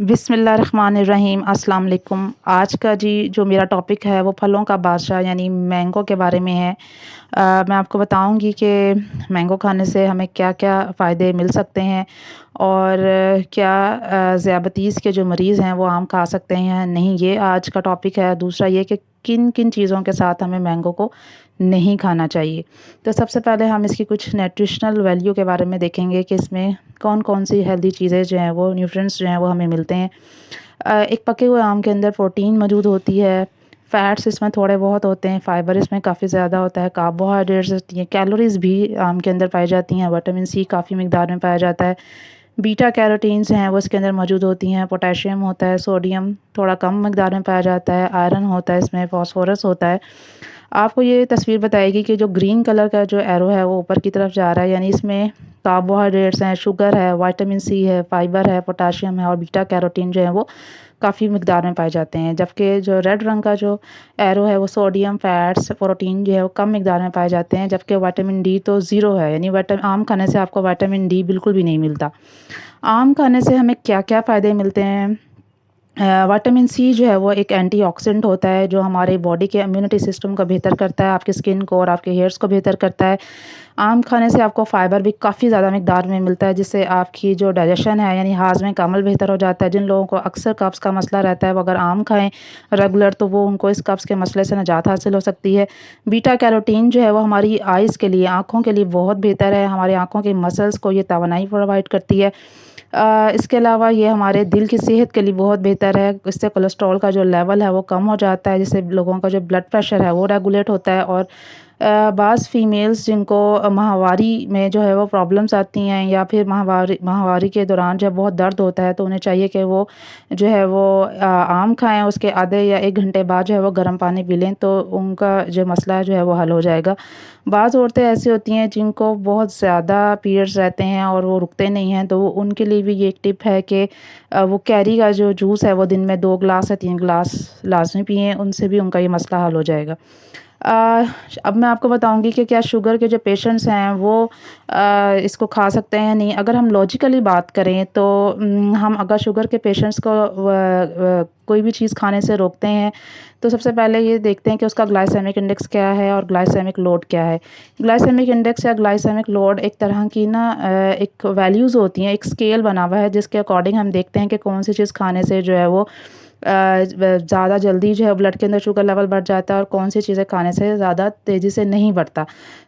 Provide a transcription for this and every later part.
बिस्मिल्लाहिर्रहमानिर्रहीम अस्सलाम वालेकुम। आज का जो मेरा टॉपिक है वो फलों का बादशाह यानी मैंगो के बारे में है। मैं आपको बताऊंगी कि मैंगो खाने से हमें क्या-क्या फ़ायदे मिल सकते हैं और क्या ज़ियाबतीस के जो मरीज़ हैं वो आम खा सकते हैं या नहीं, ये आज का टॉपिक है। दूसरा ये कि किन-किन चीज़ों के साथ हमें मैंगो को नहीं खाना चाहिए। तो सबसे पहले हम इसकी कुछ न्यूट्रिशनल वैल्यू के बारे में देखेंगे कि इसमें कौन-कौन सी हेल्दी चीज़ें जो हैं वो न्यूट्रिएंट्स जो हैं वो हमें मिलते हैं। एक पके हुए आम के अंदर प्रोटीन मौजूद होती है, फैट्स इसमें थोड़े बहुत होते हैं, फाइबर इसमें काफ़ी ज़्यादा होता है, कार्बोहाइड्रेट्स होती हैं, कैलोरीज़ भी आम के अंदर पाई जाती हैं, विटामिन सी काफ़ी मिकदार में पाया जाता है, बीटा कैरोटीन्स हैं वो इसके अंदर मौजूद होती हैं, पोटेशियम होता है, सोडियम थोड़ा कम मिकदार में पाया जाता है, आयरन होता है इसमें, फास्फोरस होता है। आपको ये तस्वीर बताएगी कि जो ग्रीन कलर का जो एरो है वो ऊपर की तरफ जा रहा है, यानी इसमें कार्बोहाइड्रेट्स हैं, शुगर है, विटामिन सी है, फाइबर है, पोटेशियम है और बीटा कैरोटीन जो है वो काफ़ी मिकदार में पाए जाते हैं। जबकि जो रेड रंग का जो एरो है वो सोडियम, फैट्स, प्रोटीन जो है वो कम मिकदार में पाए जाते हैं। जबकि विटामिन डी तो ज़ीरो है, यानी आम खाने से आपको विटामिन डी बिल्कुल भी नहीं मिलता। आम खाने से हमें क्या-क्या फ़ायदे मिलते हैं? विटामिन सी जो है वो एक एंटीऑक्सीडेंट होता है जो हमारे बॉडी के इम्यूनिटी सिस्टम को बेहतर करता है, आपकी स्किन को और आपके हेयर्स को बेहतर करता है। आम खाने से आपको फाइबर भी काफ़ी ज़्यादा मिकदार में मिलता है, जिससे आपकी जो डाइजेशन है यानी हाज़मे का अमल बेहतर हो जाता है। जिन लोगों को अक्सर कब्ज़ का मसला रहता है वो अगर आम खाएँ रेगुलर तो वो उनको इस कब्ज़ के मसले से निजात हासिल हो सकती है। बीटा कैरोटीन जो है वो हमारी आइज़ के लिए, आँखों के लिए बहुत बेहतर है, हमारी आँखों की मसल्स को ये तवानाई प्रोवाइड करती है। इसके अलावा ये हमारे दिल की सेहत के लिए बहुत बेहतर है, इससे कोलेस्ट्रॉल का जो लेवल है वो कम हो जाता है, जिससे लोगों का जो ब्लड प्रेशर है वो रेगुलेट होता है और बाज़ फ़ीमेल्स जिनको माहवारी में जो है वो प्रॉब्लम्स आती हैं या फिर माहवारी माहवारी के दौरान जब बहुत दर्द होता है तो उन्हें चाहिए कि वो जो है वो आम खाएँ, उसके आधे या 1 घंटे बाद जो है वो गर्म पानी पी लें तो उनका जो मसला है जो है वो हल हो जाएगा। बाज़ औरतें ऐसी होती हैं जिनको बहुत ज़्यादा पीरियड्स रहते हैं और वो रुकते नहीं हैं, तो उनके लिए भी ये एक टिप है कि वो कैरी का जो जूस है वो दिन में 2 ग्लास या 3 ग्लास लाज़मी पिएँ, उनसे भी उनका ये मसला हल हो जाएगा। अ, अब मैं आपको बताऊँगी कि क्या शुगर के जो पेशेंट्स हैं वो इसको खा सकते हैं या नहीं। अगर हम लॉजिकली बात करें तो हम अगर शुगर के पेशेंट्स को कोई भी चीज़ खाने से रोकते हैं, तो सबसे पहले ये देखते हैं कि उसका ग्लाइसेमिक इंडेक्स क्या है और ग्लाइसेमिक लोड क्या है। ग्लाइसेमिक इंडेक्स या ग्लाइसेमिक लोड एक तरह की एक वैल्यूज़ होती हैं, एक स्केल बना हुआ है जिसके अकॉर्डिंग हम देखते हैं कि कौन-सी चीज़ खाने से जो है वो ज़्यादा जल्दी जो है ब्लड के अंदर शुगर लेवल बढ़ जाता है और कौन-सी चीज़ें खाने से ज़्यादा तेज़ी से नहीं बढ़ता।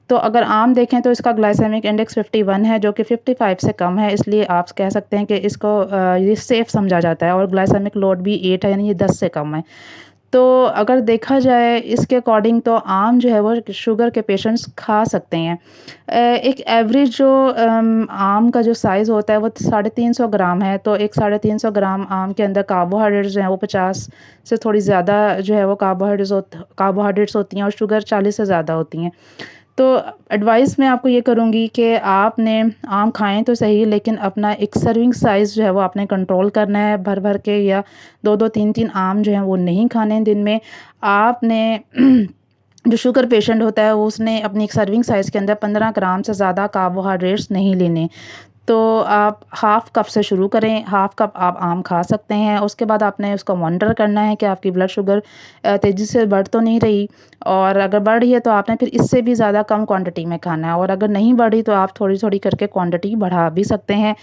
तो अगर आम देखें तो इसका ग्लाइसेमिक इंडेक्स 51 है जो कि 55 से कम है, इसलिए आप कह सकते हैं कि इसको ये सेफ़ समझा जाता है और ग्लाइसेमिक लोड भी 8 है यानी ये 10 से कम है। तो अगर देखा जाए इसके अकॉर्डिंग तो आम जो है वो शुगर के पेशेंट्स खा सकते हैं। एक एवरेज जो आम का जो साइज़ होता है वो 350 ग्राम है, तो एक 350 ग्राम आम के अंदर कार्बोहाइड्रेट्स जो हैं वो 50 से थोड़ी ज़्यादा जो है वो कार्बोहाइड्रेट्स होती हैं और शुगर 40 से ज़्यादा होती हैं। तो एडवाइस मैं आपको ये करूँगी कि आपने आम खाएँ तो सही, लेकिन अपना एक सर्विंग साइज़ जो है वो आपने कंट्रोल करना है, भर-भर के या 2-2 3-3 आम जो हैं वो नहीं खाने हैं दिन में। आपने जो शुगर पेशेंट होता है वो उसने अपनी एक सर्विंग साइज़ के अंदर 15 ग्राम से ज़्यादा कार्बोहाइड्रेट्स नहीं लेने। तो आप हाफ़ कप से शुरू करें, हाफ़ कप आप आम खा सकते हैं। उसके बाद आपने उसको मॉनिटर करना है कि आपकी ब्लड शुगर तेज़ी से बढ़ तो नहीं रही, और अगर बढ़ रही है तो आपने फिर इससे भी ज़्यादा कम क्वांटिटी में खाना है, और अगर नहीं बढ़ी तो आप थोड़ी-थोड़ी करके क्वांटिटी बढ़ा भी सकते हैं।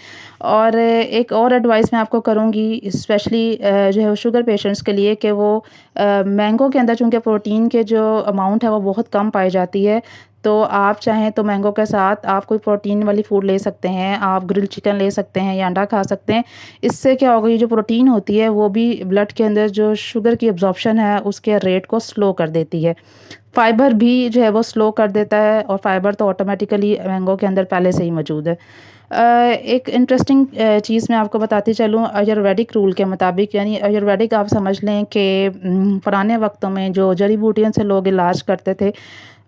और एक और एडवाइस मैं आपको करूँगी स्पेशली जो है वो शुगर पेशेंट्स के लिए कि वो मैंगो के अंदर चूँकि प्रोटीन के जो अमाउंट है वो बहुत कम पाई जाती है, तो आप चाहें तो मैंगो के साथ आप कोई प्रोटीन वाली फूड ले सकते हैं, आप ग्रिल्ड चिकन ले सकते हैं या अंडा खा सकते हैं। इससे क्या होगा, ये जो प्रोटीन होती है वो भी ब्लड के अंदर जो शुगर की एब्ज़ॉर्प्शन है उसके रेट को स्लो कर देती है। फाइबर भी जो है वो स्लो कर देता है, और फाइबर तो ऑटोमेटिकली मैंगो के अंदर पहले से ही मौजूद है। एक इंटरेस्टिंग चीज़ मैं आपको बताती चलूँ आयुर्वेदिक रूल के मुताबिक, यानी आयुर्वेदिक आप समझ लें कि पुराने वक़्तों में जो जड़ी-बूटियों से लोग इलाज करते थे,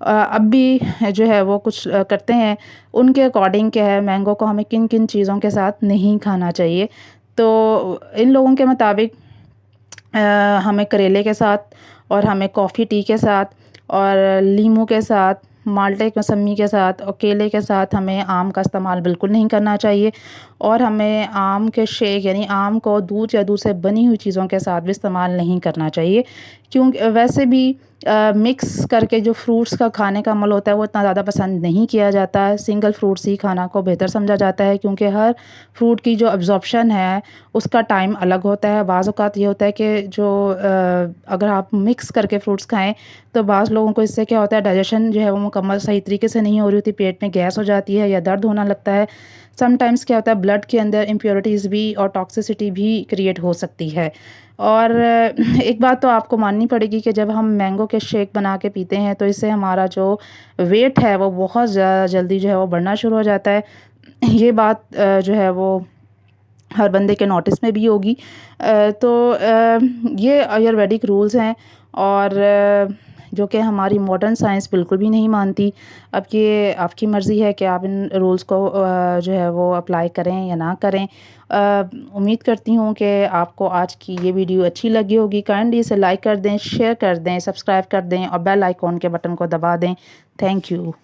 अब भी जो है वो कुछ करते हैं। उनके अकॉर्डिंग क्या है, मैंगो को हमें किन-किन चीज़ों के साथ नहीं खाना चाहिए। तो इन लोगों के मुताबिक हमें करेले के साथ और हमें कॉफ़ी टी के साथ और लीमू के साथ माल्टे मौसम्मी के साथ और केले के साथ हमें आम का इस्तेमाल बिल्कुल नहीं करना चाहिए और हमें आम के शेक यानी आम को दूध या दूध से बनी हुई चीज़ों के साथ भी इस्तेमाल नहीं करना चाहिए, क्योंकि वैसे भी मिक्स करके जो फ्रूट्स का खाने का अमल होता है वो इतना ज़्यादा पसंद नहीं किया जाता है। सिंगल फ्रूट्स ही खाना को बेहतर समझा जाता है, क्योंकि हर फ्रूट की जो अब्ज़ॉर्प्शन है उसका टाइम अलग होता है। बाज़ औक़ात ये होता है कि जो अगर आप मिक्स करके फ्रूट्स खाएँ तो बाज़ लोगों को इससे क्या होता है, डाइजेशन जो है वो मुकम्मल सही तरीके से नहीं हो रही होती, पेट में गैस हो जाती है या दर्द होना लगता है। समटाइम्स क्या होता है, ब्लड के अंदर इम्प्योरिटीज़ भी और टॉक्सिसिटी भी क्रिएट हो सकती है। और एक बात तो आपको माननी पड़ेगी कि जब हम मैंगो के शेक बना के पीते हैं तो इससे हमारा जो वेट है वो बहुत ज़्यादा जल्दी जो है वो बढ़ना शुरू हो जाता है। ये बात जो है वो हर बंदे के नोटिस में भी होगी। ये आयुर्वेदिक रूल्स हैं और जो कि हमारी मॉडर्न साइंस बिल्कुल भी नहीं मानती। अब ये आपकी मर्ज़ी है कि आप इन रूल्स को जो है वो अप्लाई करें या ना करें। उम्मीद करती हूँ कि आपको आज की ये वीडियो अच्छी लगी होगी। काइंडली इसे लाइक कर दें, शेयर कर दें, सब्सक्राइब कर दें और बेल आइकॉन के बटन को दबा दें। Thank you.